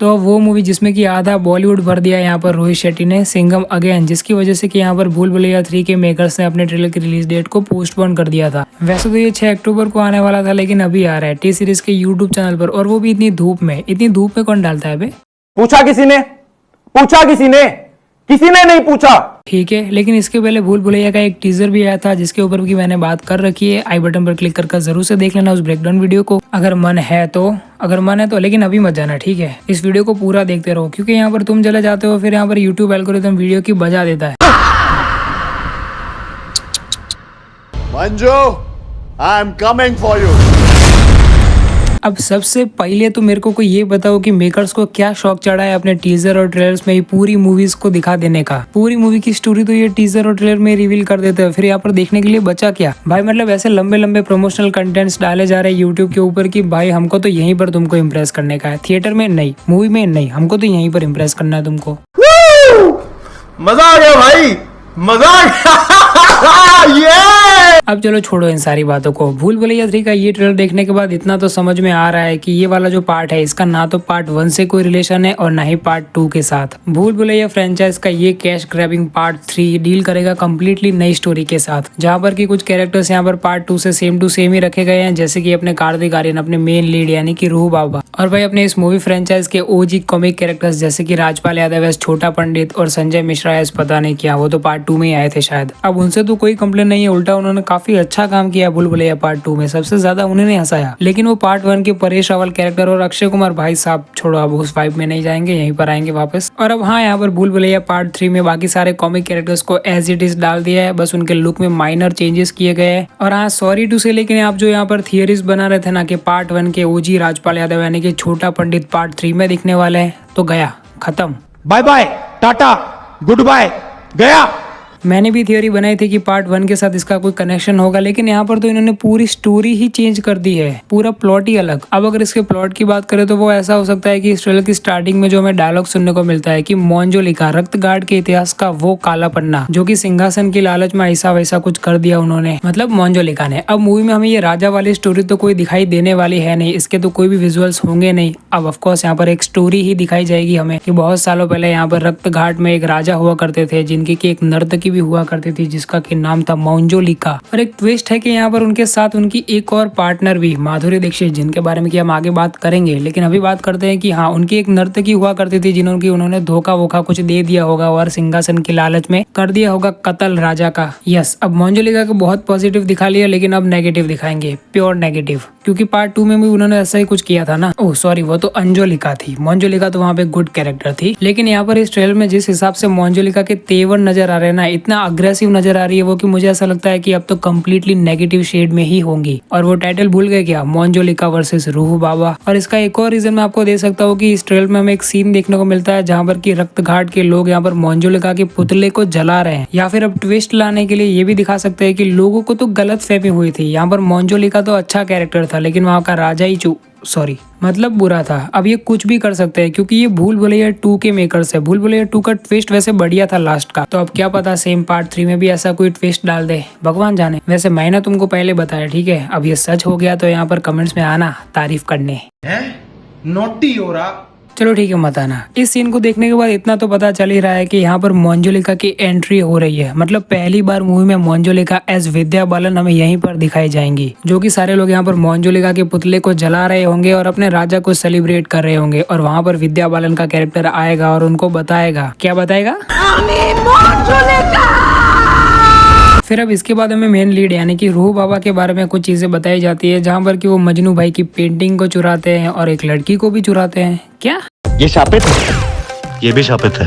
तो अब वो मूवी जिसमें कि आधा बॉलीवुड भर दिया यहाँ पर रोहित शेट्टी ने, सिंघम अगेन, जिसकी वजह से कि यहाँ पर भूल भुलैया 3 के मेकर्स ने अपने ट्रेलर की रिलीज डेट को पोस्टपोन कर दिया था। वैसे तो ये 6 अक्टूबर को आने वाला था, लेकिन अभी आ रहा है टी सीरीज के यूट्यूब चैनल पर, और वो भी इतनी धूप में। इतनी धूप में कौन डालता है बे? पूछा किसी ने? किसी ने नहीं पूछा। ठीक है, लेकिन इसके पहले भूल भुलैया का एक टीजर भी आया था, जिसके ऊपर की मैंने बात कर रखी है। आई बटन पर क्लिक कर जरूर से देख लेना उस ब्रेकडाउन वीडियो को, अगर मन है तो। लेकिन अभी मत जाना, ठीक है? इस वीडियो को पूरा देखते रहो, क्योंकि यहाँ पर तुम चले जाते हो, फिर यहाँ पर यूट्यूब एल्गोरिथम वीडियो की बजा देता है। Manju, I am coming for you. अब सबसे पहले तो मेरे को ये बताओ कि मेकर्स को क्या शौक चढ़ा है अपने टीजर और ट्रेलर्स में ही पूरी मूवीज को दिखा देने का। पूरी मूवी की स्टोरी तो ये टीजर और ट्रेलर में रिवील कर देते हैं, फिर यहाँ पर देखने के लिए बचा क्या भाई? मतलब ऐसे लंबे लंबे प्रमोशनल कंटेंट्स डाले जा रहे हैं यूट्यूब के ऊपर कि भाई हमको तो यहीं पर तुमको इम्प्रेस करने का है, थिएटर में नहीं, मूवी में नहीं, हमको तो यहीं पर इम्प्रेस करना है तुमको। मजा आ गया भाई, मजा आ गया। अब चलो छोड़ो इन सारी बातों को। भूल भुलैया 3 का ये ट्रेलर देखने के बाद इतना तो समझ में आ रहा है कि ये वाला जो पार्ट है इसका ना तो पार्ट 1 से कोई रिलेशन है और ना ही पार्ट 2 के साथ। भूल भुलैया फ्रेंचाइज का ये कैश ग्रैबिंग पार्ट 3 डील करेगा कम्प्लीटली नई स्टोरी के साथ, जहाँ पर की कुछ कैरेक्टर्स यहाँ पर पार्ट 2 से सेम टू सेम ही रखे गए हैं, जैसे की अपने कार्तिक आर्यन, अपने मेन लीड यानी कि रूह बाबा, और भाई अपने इस मूवी फ्रेंचाइज के ओजी कॉमिक कैरेक्टर्स जैसे की राजपाल यादव एस छोटा पंडित और संजय मिश्रा एस पता नहीं क्या, वो तो पार्ट 2 में ही आए थे शायद। अब उनसे तो कोई कंप्लेन नहीं है, उल्टा उन्होंने काफी अच्छा काम किया भूल भुलैया पार्ट 2 में, सबसे ज्यादा उन्होंने हंसाया। लेकिन वो पार्ट 1 के परेश रावल कैरेक्टर और अक्षय कुमार भाई साहब छोड़ो, अब उस वाइब में नहीं जाएंगे, यहीं पर आएंगे वापस। और अब हाँ, यहाँ पर भूल भुलैया पार्ट 3 में बाकी सारे कॉमिक कैरेक्टर्स को एज इट इज डाल दिया है, बस उनके लुक में माइनर चेंजेस किए गए हैं। और हाँ, सॉरी टू से, लेकिन आप जो यहाँ पर थियरीज बना रहे थे ना कि पार्ट 1 के ओजी राजपाल यादव यानी कि छोटा पंडित पार्ट 3 में दिखने वाले हैं, तो गया खत्म, bye bye, tata, goodbye, गया। मैंने भी थियोरी बनाई थी कि पार्ट 1 के साथ इसका कोई कनेक्शन होगा, लेकिन यहाँ पर तो इन्होंने पूरी स्टोरी ही चेंज कर दी है, पूरा प्लॉट ही अलग। अब अगर इसके प्लॉट की बात करें तो वो ऐसा हो सकता है कि इस ट्रेलर की स्टार्टिंग में जो हमें डायलॉग सुनने को मिलता है कि मोंजोलिका रक्तगाड़ के इतिहास का वो काला पन्ना जो कि सिंहासन की लालच में ऐसा वैसा कुछ कर दिया उन्होंने, मतलब मोंजोलिका ने। अब मूवी में हमें ये राजा वाली स्टोरी तो कोई दिखाई देने वाली है नहीं, इसके तो कोई भी विजुअल्स होंगे नहीं। अब ऑफकोर्स यहाँ पर एक स्टोरी ही दिखाई जाएगी हमें कि बहुत सालों पहले यहाँ पर रक्तघाट में एक राजा हुआ करते थे, जिनकी की एक नर्तकी भी हुआ करती थी जिसका कि नाम था मोंजोलिका। और एक ट्विस्ट है कि यहाँ पर उनके साथ उनकी एक और पार्टनर भी, माधुरी दीक्षित, जिनके बारे में कि हम आगे बात करेंगे। लेकिन अभी बात करते हैं कि हाँ, उनकी एक नर्तकी हुआ करती थी जिन्होंने उन्होंने धोखा वोखा कुछ दे दिया होगा और सिंहासन की लालच में कर दिया होगा कत्ल राजा का। यस, अब मोंजोलिका को बहुत पॉजिटिव दिखा लिया, लेकिन अब नेगेटिव दिखाएंगे, प्योर नेगेटिव, क्योंकि पार्ट 2 में भी उन्होंने ऐसा ही कुछ किया था ना। ओह सॉरी, वो तो अंजोलिका थी, मोंजोलिका तो वहाँ पे गुड कैरेक्टर थी। लेकिन यहाँ पर इस ट्रेलर में जिस हिसाब से मोंजोलिका के तेवर नजर आ रहे हैं ना, इतना अग्रेसिव नजर आ रही है वो कि मुझे ऐसा लगता है कि अब तो कम्प्लीटली नेगेटिव शेड में ही होंगी। और वो टाइटल भूल गए क्या, मोंजोलिका वर्सेस रूह बाबा। और इसका एक और रीजन मैं आपको दे सकता हूँ कि इस ट्रेलर में हमें एक सीन देखने को मिलता है जहाँ पर की रक्तघाट के लोग यहाँ पर मोंजोलिका के पुतले को जला रहे हैं। या फिर अब ट्विस्ट लाने के लिए ये भी दिखा सकते हैं कि लोगों को तो गलत फहमी हुई थी, यहाँ पर मोंजोलिका तो अच्छा कैरेक्टर था, लेकिन वहाँ का राजा ही मतलब बुरा था। अब ये कुछ भी कर सकते हैं क्योंकि ये भूल भुलैया 2 के मेकर्स है। भूल भुलैया 2 का ट्विस्ट वैसे बढ़िया था लास्ट का, तो अब क्या पता सेम पार्ट 3 में भी ऐसा कोई ट्विस्ट डाल दे, भगवान जाने। वैसे मैंने तुमको पहले बताया, ठीक है? अब ये सच हो गया तो यहाँ पर कमेंट्स में आना तारीफ करने। नोटी हो रहा। चलो ठीक है, मत आना। इस सीन को देखने के बाद इतना तो पता चल ही रहा है कि यहाँ पर मोंजोलिका की एंट्री हो रही है। मतलब पहली बार मूवी में मोंजोलिका एज विद्या बालन हमें यहीं पर दिखाई जाएंगी, जो कि सारे लोग यहाँ पर मोंजोलिका के पुतले को जला रहे होंगे और अपने राजा को सेलिब्रेट कर रहे होंगे। और वहाँ पर विद्या बालन का कैरेक्टर आएगा और उनको बताएगा, क्या बताएगा? फिर अब इसके बाद हमें मेन लीड यानी कि रूह बाबा के बारे में कुछ चीजें बताई जाती है, जहाँ पर कि वो मजनू भाई की पेंटिंग को चुराते हैं और एक लड़की को भी चुराते हैं। क्या ये शापित है? ये भी शापित है।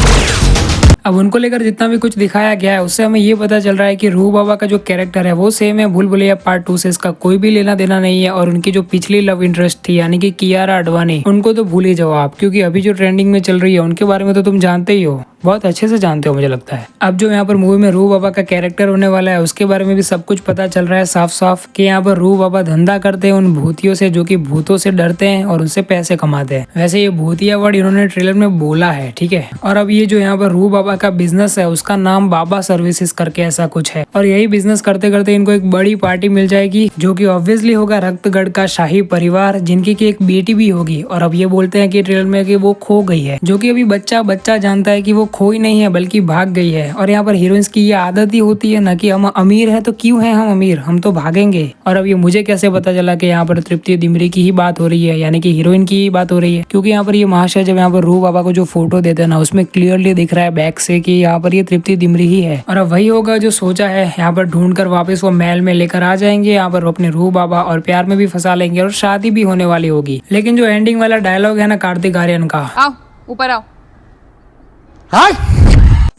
अब उनको लेकर जितना भी कुछ दिखाया गया है उससे हमें ये पता चल रहा है कि रूह बाबा का जो कैरेक्टर है वो सेम है भूल भुलैया पार्ट 2 से, इसका कोई भी लेना देना नहीं है। और उनकी जो पिछली लव इंटरेस्ट थी यानी कि कियारा आडवाणी, उनको तो भूल ही जाओ आप, क्योंकि अभी जो ट्रेंडिंग में चल रही है उनके बारे में तो तुम जानते ही हो। बहुत अच्छे से जानते हो मुझे लगता है। अब जो यहाँ पर मूवी में रूह बाबा का कैरेक्टर होने वाला है उसके बारे में भी सब कुछ पता चल रहा है साफ साफ कि यहाँ पर रूह बाबा धंधा करते हैं उन भूतियों से जो कि भूतों से डरते हैं और उनसे पैसे कमाते हैं। वैसे ये भूतिया वर्ड इन्होंने ट्रेलर में बोला है, ठीक है। और अब ये जो यहाँ पर रूह बाबा का बिजनेस है उसका नाम बाबा सर्विसेज करके ऐसा कुछ है और यही बिजनेस करते करते इनको एक बड़ी पार्टी मिल जाएगी जो कि ऑब्वियसली होगा रक्तगढ़ का शाही परिवार जिनकी की एक बेटी भी होगी। और अब ये बोलते हैं कि ट्रेलर में कि वो खो गई है, जो कि अभी बच्चा जानता है कि वो खोई नहीं है बल्कि भाग गई है। और यहाँ पर हीरोइंस की ये आदत ही होती है ना कि हम अमीर है तो क्यों है हम अमीर, हम तो भागेंगे। और अब ये मुझे कैसे पता चला कि यहाँ पर तृप्ति डिमरी की ही बात हो रही है, यानी कि हीरोइन की ही बात हो रही है, क्योंकि यहाँ पर ये महाशय जब यहाँ पर रूह बाबा को जो फोटो देते हैं ना उसमें क्लियरली दिख रहा है बैक से कि यहाँ पर ये तृप्ति डिमरी ही है। और अब वही होगा जो सोचा है, यहाँ पर ढूंढ कर वापस वो महल में लेकर आ जाएंगे, यहाँ पर अपने रूह बाबा और प्यार में भी फंसा लेंगे और शादी भी होने वाली होगी। लेकिन जो एंडिंग वाला डायलॉग है ना कार्तिक आर्यन का, आओ ऊपर आओ।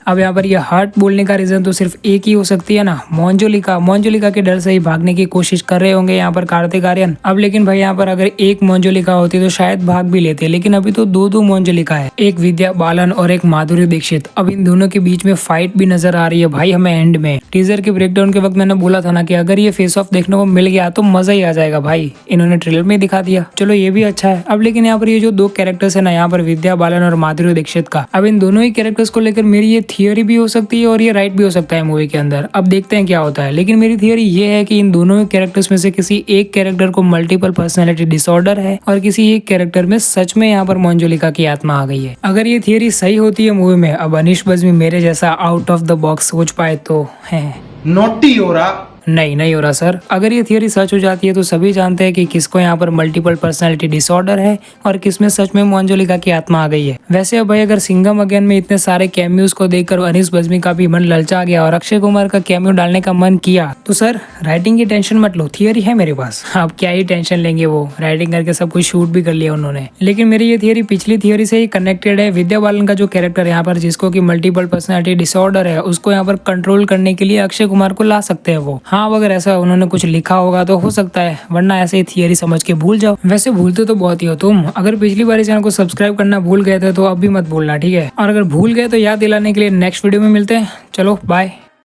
अब यहाँ पर ये हर्ट बोलने का रीजन तो सिर्फ एक ही हो सकती है ना, मोंजोलिका के डर से ही भागने की कोशिश कर रहे होंगे यहाँ पर कार्तिक आर्यन। अब लेकिन भाई यहाँ पर अगर एक मोंजोलिका होती तो शायद भाग भी लेते, लेकिन अभी तो दो मोंजोलिका है, एक विद्या बालन और एक माधुरी दीक्षित। अब इन दोनों के बीच में फाइट भी नजर आ रही है भाई हमें एंड में। टीजर के ब्रेकडाउन के वक्त मैंने बोला था ना कि अगर ये फेस ऑफ देखने को मिल गया तो मजा ही आ जाएगा भाई, इन्होंने ट्रेलर में दिखा दिया, चलो ये भी अच्छा है। अब लेकिन यहाँ पर ये जो दो कैरेक्टर्स है ना, यहाँ पर विद्या बालन और माधुरी दीक्षित का, अब इन दोनों ही कैरेक्टर्स को लेकर मेरी ये थियोरी भी हो सकती है और ये राइट भी हो सकता है मूवी के अंदर। अब देखते हैं क्या होता है, लेकिन मेरी थियोरी ये है कि इन दोनों कैरेक्टर्स में से किसी एक कैरेक्टर को मल्टीपल पर्सनालिटी डिसऑर्डर है और किसी एक कैरेक्टर में सच में यहाँ पर मोंजोलिका की आत्मा आ गई है। अगर ये थियोरी सही होती है मूवी में, अब अनीश बज्मी मेरे जैसा आउट ऑफ द बॉक्स सोच पाए तो है। नोटी हो रहा नहीं हो रहा सर। अगर ये थियोरी सच हो जाती है तो सभी जानते हैं कि किसको यहाँ पर मल्टीपल पर्सनालिटी डिसऑर्डर है और किसमें सच में मोंजोलिका की आत्मा आ गई है। वैसे अब भाई अगर सिंघम अगेन में इतने सारे कैमियोज को देखकर अनीस बज्मी का भी मन ललचा गया और अक्षय कुमार का कैमियो डालने का मन किया तो सर राइटिंग की टेंशन मत लो, थियोरी है मेरे पास। अब क्या ही टेंशन लेंगे, वो राइटिंग करके सब कुछ शूट भी कर लिया उन्होंने। लेकिन मेरी ये थियोरी पिछली थियोरी से ही कनेक्टेड है। विद्या बालन का जो कैरेक्टर यहाँ पर जिसको की मल्टीपल पर्सनालिटी डिसऑर्डर है उसको यहाँ पर कंट्रोल करने के लिए अक्षय कुमार को ला सकते हैं वो। हाँ अगर ऐसा उन्होंने कुछ लिखा होगा तो हो सकता है, वरना ऐसे ही थियरी समझ के भूल जाओ। वैसे भूलते तो बहुत ही हो तुम। अगर पिछली बार चैनल को सब्सक्राइब करना भूल गए थे तो अब भी मत भूलना, ठीक है। और अगर भूल गए तो याद दिलाने के लिए नेक्स्ट वीडियो में मिलते हैं। चलो बाय।